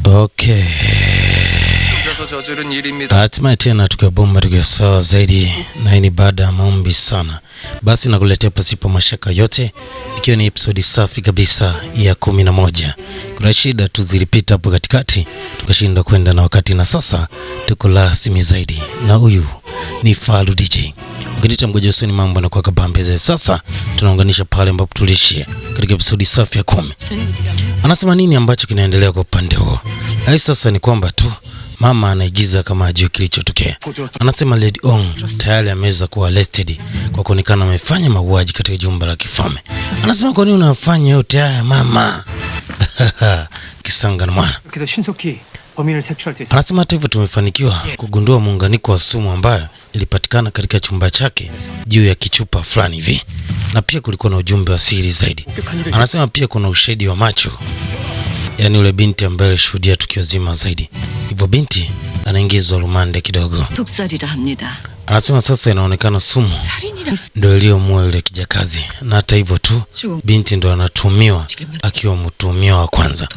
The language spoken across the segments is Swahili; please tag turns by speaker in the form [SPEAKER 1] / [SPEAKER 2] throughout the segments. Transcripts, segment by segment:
[SPEAKER 1] Okay. Hatimaye tena tukabomba tukiwa sawa zaidi, na hii ni baada ya maombi sana. Basi nakuletea pasipo mashaka yote, ikiwa ni episodi safi kabisa ya 11. Kuna shida tu zilipita hapo katikati, tukashinda kwenda na wakati, na sasa tuko rasmi zaidi. Na huyu ni Falu DJ. Ukiniita mgoja usoni mambo na kwa kabambeze. Sasa tunaunganisha pale ambapo tulishia katika episodi safi ya 10. Anasema nini ambacho kinaendelea kwa upande huo? Hai sasa ni kwamba tu mama anaigiza kama ajui kilichotokea. Anasema Lady Ong tayari ameweza kuwa arrested kwa kuonekana amefanya mauaji katika jumba la kifalme. Anasema kwa nini unafanya yote haya mama? Kisanga na mwana. Anasema hata hivyo tumefanikiwa kugundua muunganiko wa sumu ambayo ilipatikana katika chumba chake juu ya kichupa fulani hivi. Na pia kulikuwa na ujumbe wa siri zaidi. Anasema pia kuna ushahidi wa macho, yaani ule binti ambaye alishuhudia tukio zima zaidi. Hivyo binti anaingizwa rumande kidogo. Anasema sasa inaonekana sumu ndio iliyomua yule kijakazi, na hata hivyo tu binti ndo anatumiwa akiwa mtuhumiwa wa kwanza.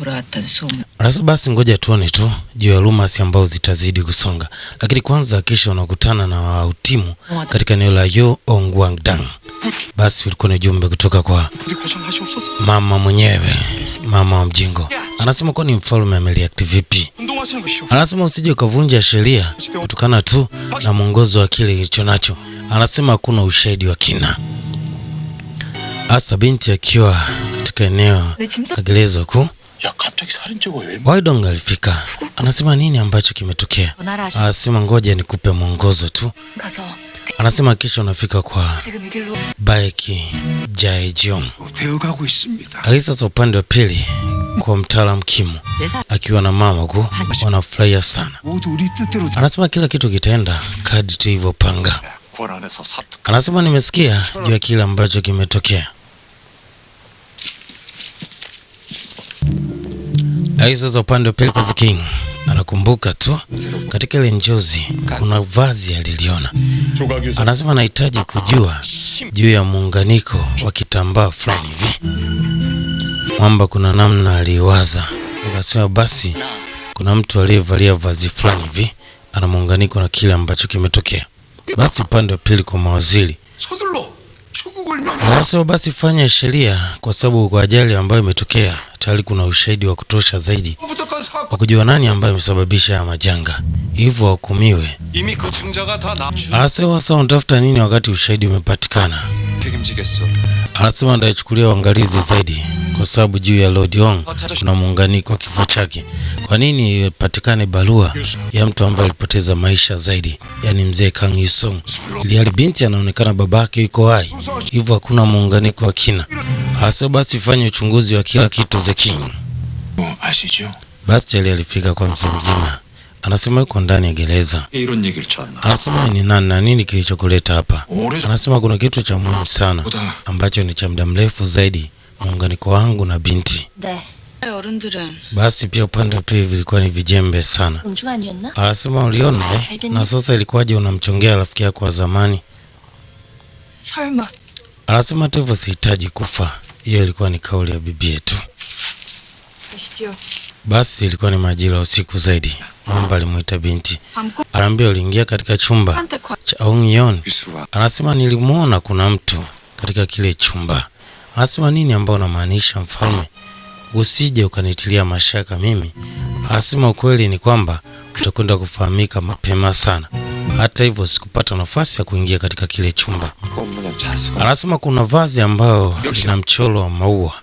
[SPEAKER 1] Anasema basi ngoja tuone tu juu ya rumors ambao zitazidi kusonga, lakini kwanza kisha unakutana na wautimu katika eneo la Yeongwangdang. Basi ulikuwa ni jumbe kutoka kwa mama mwenyewe, mama wa mjengo. Anasema kwa ni mfalme amereact vipi? Anasema usije ukavunja sheria kutokana tu na mwongozo wa kile kilicho nacho. Anasema hakuna ushahidi wa kina. Asa binti akiwa katika eneo la gereza kuu, Waidong alifika. Anasema nini ambacho kimetokea? Anasema ngoja nikupe mwongozo tu. Anasema kisha unafika kwa Baeki Jaejeong. Hali sasa upande wa pili kwa mtaalamu Kimu akiwa na mama ku wanafurahia sana. Anasema kila kitu kitaenda kadri tulivyopanga. Anasema nimesikia juu ya kile ambacho kimetokea. Hali sasa upande wa pili kwa King anakumbuka tu katika ile njozi kuna vazi aliliona. Anasema anahitaji kujua juu ya muunganiko wa kitambaa fulani hivi. Mwamba kuna namna aliwaza. Anasema basi kuna mtu aliyevalia vazi fulani hivi ana muunganiko na kile ambacho kimetokea. Basi upande wa pili kwa mawaziri. Anasema basi fanya sheria kwa sababu kwa ajali ambayo imetokea tayari kuna ushahidi wa kutosha zaidi wa kujua nani ambaye amesababisha majanga, hivyo wahukumiwe. Anasema sasa unatafuta nini wakati ushahidi umepatikana? Anasema ndachukulia uangalizi zaidi kwa sababu juu ya Lord Ong kuna muunganiko wa kifo chake. Kwa nini ipatikane barua ya mtu ambaye alipoteza maisha zaidi, yani mzee Kang Yusung, ili binti anaonekana babake yuko hai, hivyo hakuna muunganiko wa kina. Anasema basi fanye uchunguzi wa kila kitu the King. Basi Charlie alifika kwa mzee mzima. Anasema yuko ndani ya gereza. Anasema ni nani na nini kilichokuleta hapa? Anasema kuna kitu cha muhimu sana ambacho ni cha muda mrefu zaidi, muunganiko wangu na binti. Basi pia upande wa pili vilikuwa ni vijembe sana. Anasema uliona na sasa ilikuwaje unamchongea rafiki yako wa zamani? Anasema hata hivyo sihitaji kufa. Hiyo ilikuwa ni kauli ya bibi yetu. Basi ilikuwa ni majira usiku zaidi. Mwamba alimuita binti. Anaambia uliingia katika chumba cha Aungyeon. Anasema nilimuona kuna mtu katika kile chumba. Anasema nini ambao unamaanisha mfalme? Usije ukanitilia mashaka mimi. Anasema ukweli ni kwamba utakwenda kufahamika mapema sana. Hata hivyo sikupata nafasi ya kuingia katika kile chumba. Anasema kuna vazi ambao lina mchoro wa maua.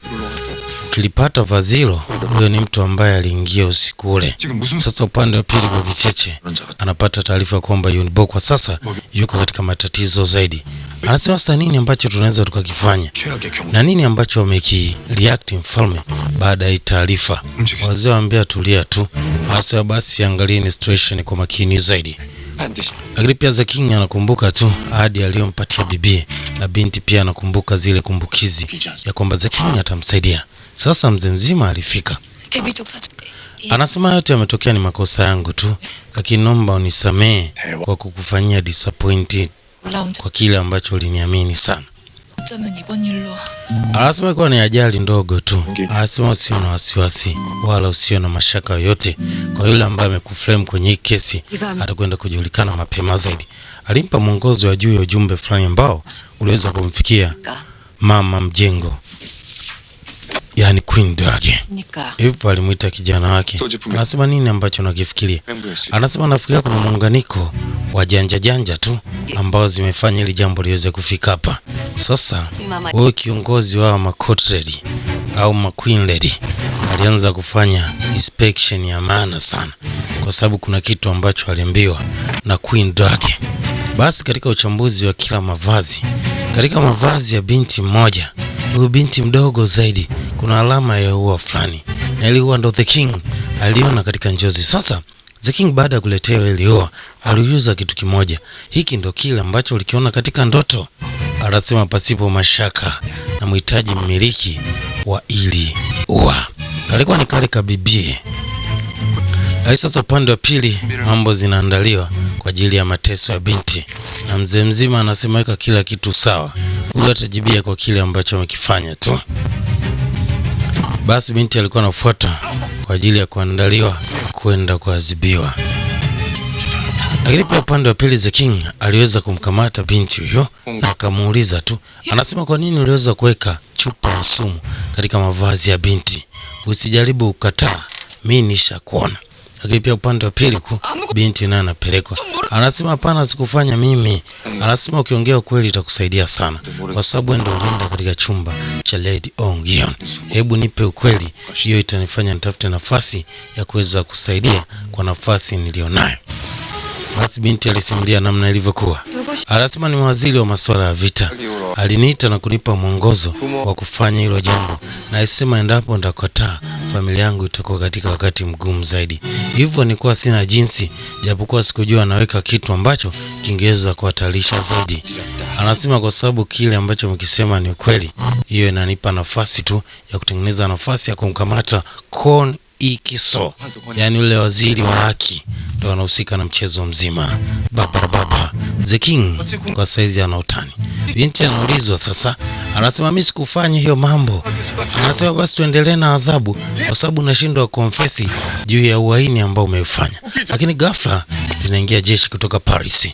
[SPEAKER 1] Tulipata vazi hilo, huyo ni mtu ambaye aliingia usiku ule. Sasa upande wa pili kwa Vicheche anapata taarifa kwamba Yunbo kwa sasa yuko katika matatizo zaidi. Anasema sasa nini ambacho tunaweza tukakifanya na nini ambacho wamekireact mfalme baada ya taarifa. Wazee waambia tulia tu. Anasema basi angalieni situation kwa makini zaidi. Lakini pia the King anakumbuka tu ahadi aliyompatia bibie, na binti pia anakumbuka zile kumbukizi ya kwamba the King atamsaidia. Sasa mzee mzima alifika. Anasema yote yametokea ni makosa yangu tu, lakini naomba unisamee kwa kukufanyia disappointed kwa kile ambacho uliniamini sana. Anasema kwa ni ajali ndogo tu. Anasema usio na wasiwasi wala usio na mashaka yoyote. Kwa yule ambaye amekuframe kwenye hii kesi atakwenda kujulikana mapema zaidi. Alimpa mwongozo wa juu ya ujumbe fulani ambao uliweza kumfikia mama mjengo, yani Queen Drage. Hivyo alimuita kijana wake. Anasema nini ambacho unakifikiria? Anasema nafikiria kuna muunganiko wa janja tu ambao zimefanya ili jambo liweze kufika hapa. Sasa wewe kiongozi wa Court Lady au Queen Lady alianza kufanya inspection ya maana sana, kwa sababu kuna kitu ambacho aliambiwa na Queen Drage. Basi katika uchambuzi wa kila mavazi, katika mavazi ya binti mmoja, huyu binti mdogo zaidi, kuna alama ya ua fulani, na ile ua ndo The King aliona katika njozi. Sasa The King baada ya kuletewa ile ua aliuza kitu kimoja, hiki ndo kile ambacho ulikiona katika ndoto. Anasema pasipo mashaka na mhitaji mmiliki wa ili ua kalikuwa ni kale kabibie. Sasa upande wa pili mambo zinaandaliwa kwa ajili ya mateso ya binti, na mzee mzima anasema weka kila kitu sawa, huyo atajibia kwa kile ambacho amekifanya tu. Basi binti alikuwa anafuata kwa ajili ya kuandaliwa kwenda kuadhibiwa. Lakini pia upande wa pili The King aliweza kumkamata binti huyo na akamuuliza tu. Anasema kwa nini uliweza kuweka chupa ya sumu katika mavazi ya binti? Usijaribu kukataa, mimi nishakuona. Lakini pia upande wa pili binti naye anapelekwa. Anasema hapana, sikufanya mimi. Anasema ukiongea ukweli itakusaidia sana, kwa sababu ndio ulienda katika chumba cha Lady Ongyeon. Hebu nipe ukweli, hiyo itanifanya nitafute nafasi ya kuweza kusaidia kwa nafasi nilionayo. Basi binti alisimulia namna ilivyokuwa. Anasema ni waziri wa masuala ya vita, aliniita na kunipa mwongozo wa kufanya hilo jambo, na alisema endapo ndakataa familia yangu itakuwa katika wakati mgumu zaidi. Hivyo nilikuwa sina jinsi, japokuwa sikujua anaweka kitu ambacho kingeweza kuhatarisha zaidi. Anasema kwa sababu kile ambacho mkisema ni ukweli, hiyo inanipa nafasi tu ya kutengeneza nafasi ya kumkamata Kon Ikiso, yani yule waziri wa haki, ndo anahusika na mchezo mzima. Baba The King kwa saizi ana utani. Binti anaulizwa sasa, anasema mimi sikufanya hiyo mambo. Anasema basi tuendelee na adhabu, kwa sababu nashindwa konfesi juu ya uhaini ambao umefanya. Lakini ghafla linaingia jeshi kutoka Paris.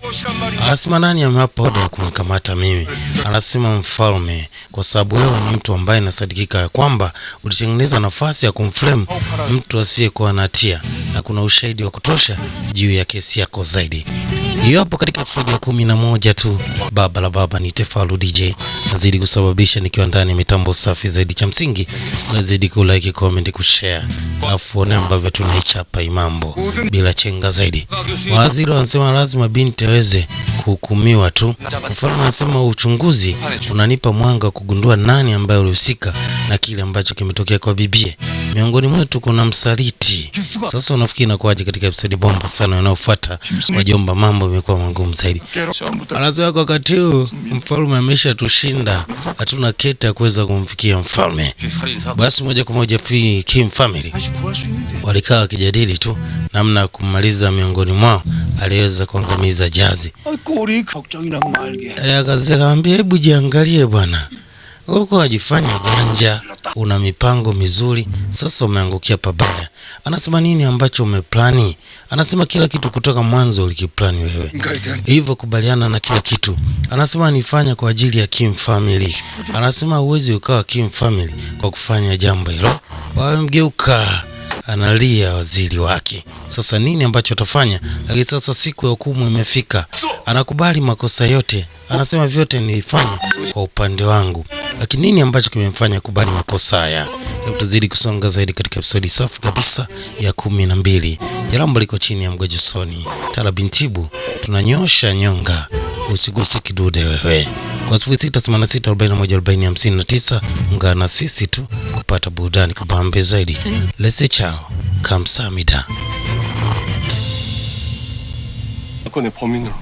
[SPEAKER 1] Anasema nani amewapa oda ya kumkamata mimi? Anasema mfalme, kwa sababu wewe ni mtu ambaye nasadikika ya kwamba ulitengeneza nafasi ya kumframe mtu asiyekuwa na hatia, na kuna ushahidi wa kutosha juu ya kesi yako zaidi. Hiyo hapo katika episode ya 11 tu. Baba ni Tefalu DJ, nazidi kusababisha nikiwa ndani ya mitambo safi zaidi. Cha msingi nazidi kulike, comment, kushare, alafu one ambavyo tunaichapa imambo bila chenga zaidi. Waziri wanasema lazima binti aweze kuhukumiwa tu. Mfalme anasema uchunguzi unanipa mwanga kugundua nani ambaye alihusika na kile ambacho kimetokea kwa bibie. Miongoni mwetu kuna msaliti. Sasa unafikiri inakuaje katika episode bomba sana inayofuata? Wajomba, mambo yamekuwa magumu zaidi. Anasema kwa wakati huu mfalme ameshatushinda, hatuna kete ya kuweza kumfikia mfalme. Basi moja kwa moja Kim family walikaa wakijadili tu namna ya kumaliza. Miongoni mwao aliweza kuangamiza Jazi. Akamwambia hebu jiangalie bwana, ulikuwa unajifanya janja, una mipango mizuri, sasa umeangukia pabaya. Anasema nini ambacho umeplani? Anasema kila kitu kutoka mwanzo ulikiplani wewe, hivyo kubaliana na kila kitu. Anasema nifanya kwa ajili ya Kim family. Anasema uwezi ukawa Kim family kwa kufanya jambo hilo. Wamgeuka, analia waziri wake. Sasa nini ambacho atafanya? Lakini sasa siku ya hukumu imefika. Anakubali makosa yote. Anasema vyote nilifanya kwa upande wangu, lakini nini ambacho kimemfanya kubali makosa haya? Hebu tuzidi kusonga zaidi katika episodi safi kabisa ya 12. Jambo liko chini ya Mgojo Soni. Tala Bintibu, tunanyosha nyonga, usiguse kidude wewe. Kwa 0686414059 ungana sisi tu kupata burudani kabambe zaidi. Lese chao, kamsamida.
[SPEAKER 2] 사건의 범인으로